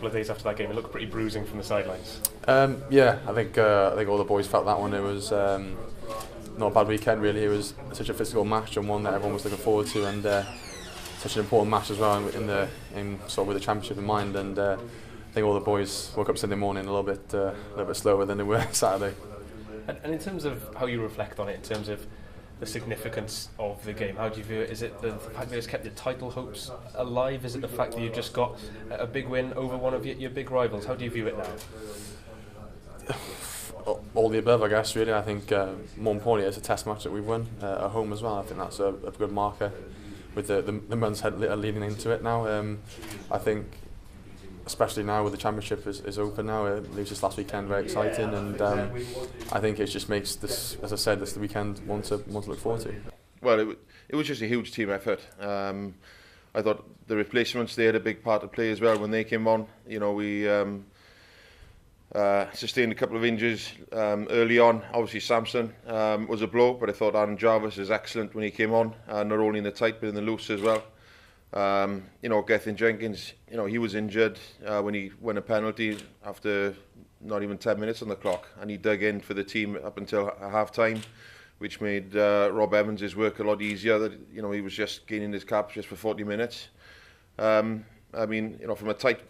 couple of days after that game? It looked pretty bruising from the sidelines. Yeah, I think all the boys felt that one. It was not a bad weekend really. It was such a physical match and one that everyone was looking forward to, and such an important match as well in sort of with the championship in mind. And I think all the boys woke up Sunday morning a little bit slower than they were Saturday. And in terms of how you reflect on it, in terms of the significance of the game, how do you view it? Is it the fact that it's kept your title hopes alive? Is it the fact that you've just got a big win over one of your big rivals? How do you view it now? All the above, I guess, really. I think more importantly, it's a test match that we've won at home as well. I think that's a good marker with the months leading into it now. I think, especially now with the championship is open now, it leaves this last weekend very exciting, and I think it just makes this, as I said, this the weekend one to look forward to. Well, it was just a huge team effort. I thought the replacements, they had a big part to play as well when they came on. You know, we sustained a couple of injuries early on. Obviously Samson was a blow, but I thought Jarvis is excellent when he came on, not only in the tight but in the loose as well. You know, Gatland Jenkins, you know, he was injured when he won a penalty after not even 10 minutes on the clock, and he dug in for the team up until half time, which made Rob Evans' work a lot easier. That, you know, he was just gaining his caps just for 40 minutes. I mean, you know, from a tight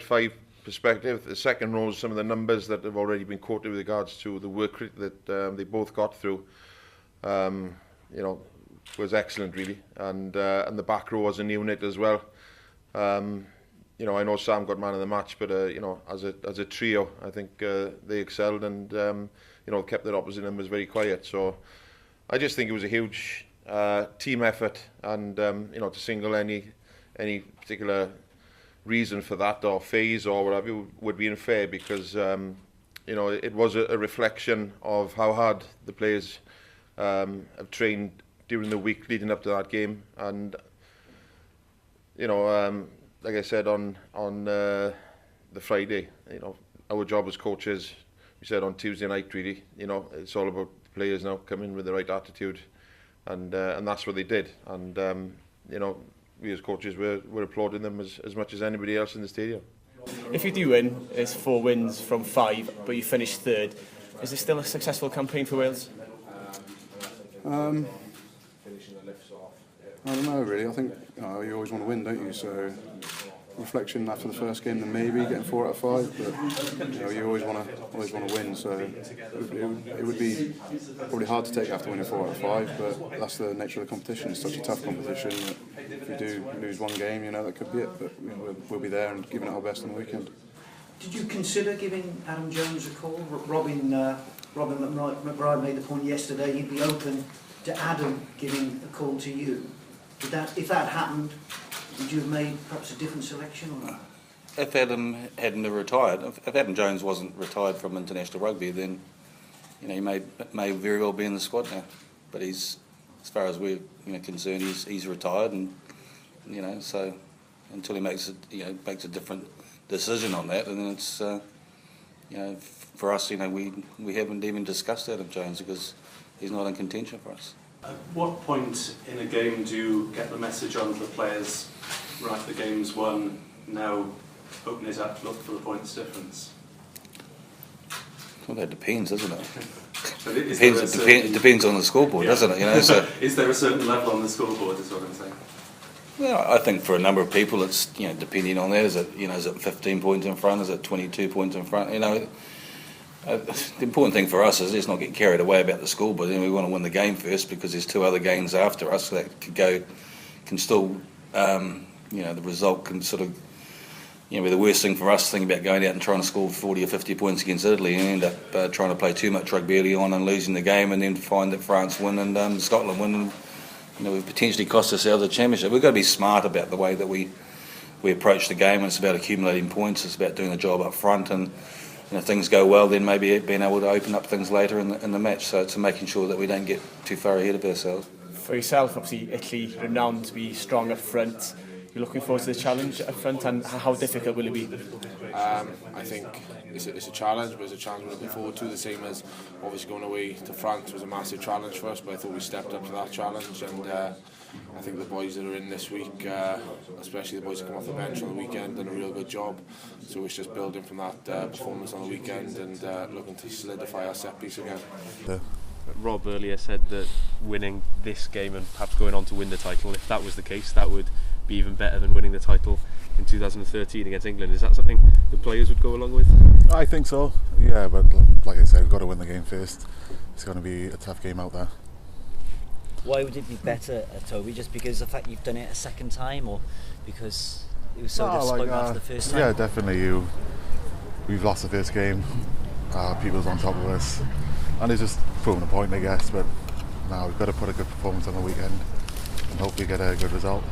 five perspective, the second row, some of the numbers that have already been quoted with regards to the work that they both got through, you know, was excellent really, and the back row as a unit as well. You know, I know Sam got man of the match, but you know, as a trio, I think they excelled, and you know, kept their opposite numbers very quiet. So I just think it was a huge team effort, and you know, to single any particular reason for that or phase or whatever would be unfair, because you know, it was a reflection of how hard the players have trained during the week leading up to that game. And you know, like I said on the Friday, you know, our job as coaches, we said on Tuesday night, really, you know, it's all about the players now coming with the right attitude, and that's what they did. And you know, we as coaches were applauding them as much as anybody else in the stadium. If you do win, it's 4 wins from 5, but you finish third. Is this still a successful campaign for Wales? I don't know really. I think you always want to win, don't you? So reflection after the first game, then maybe getting 4 out of 5. But you know, you always want to win. So it would be probably hard to take after winning 4 out of 5. But that's the nature of the competition. It's such a tough competition that if we do lose one game, you know, that could be it. But you know, we'll be there and giving it our best on the weekend. Did you consider giving Adam Jones a call? Robyn McBryde made the point yesterday he'd be open to Adam giving a call to you. If that happened, would you have made perhaps a different selection or not? If Adam hadn't retired, if Adam Jones wasn't retired from international rugby, then you know, he may very well be in the squad now. But he's, as far as we're concerned, he's retired, and you know, so until he makes a different decision on that, and then it's you know, for us, you know, we haven't even discussed Adam Jones because he's not in contention for us. At what point in a game do you get the message on to the players, right, the game's won, now open it up, look for the points difference? Well, that depends, doesn't it? It depends on the scoreboard, doesn't it? You know, so is there a certain level on the scoreboard, is what I'm saying? Well, I think for a number of people, it's, you know, depending on that, is it 15 points in front, is it 22 points in front? You know, the important thing for us is let's not get carried away about the score, but then we want to win the game first, because there's 2 other games after us that can still, you know, the result can sort of, you know, be the worst thing for us, thinking about going out and trying to score 40 or 50 points against Italy and end up trying to play too much rugby early on and losing the game, and then find that France win and Scotland win, and you know, we've potentially cost ourselves the championship. We've got to be smart about the way that we approach the game, and it's about accumulating points, it's about doing the job up front, and if things go well, then maybe being able to open up things later in the match. So it's making sure that we don't get too far ahead of ourselves. For yourself, obviously Italy renowned to be strong up front. you're looking forward to the challenge up front, and how difficult will it be? I think it's a challenge, but it's a challenge we're looking forward to. The same as obviously going away to France was a massive challenge for us, but I thought we stepped up to that challenge, and I think the boys that are in this week, especially the boys that come off the bench on the weekend, done a real good job. So it's just building from that performance on the weekend and looking to solidify our set piece again. Rob earlier said that winning this game and perhaps going on to win the title, if that was the case, that would be even better than winning the title in 2013 against England. Is that something the players would go along with? I think so, yeah, but like I said, we've got to win the game first. It's going to be a tough game out there. Why would it be better, Toby? Just because of the fact you've done it a second time, or because it was so difficult after the first time? Yeah, definitely. We've lost the first game, people's on top of us, and it's just proving a point, I guess, but now we've got to put a good performance on the weekend and hopefully get a good result.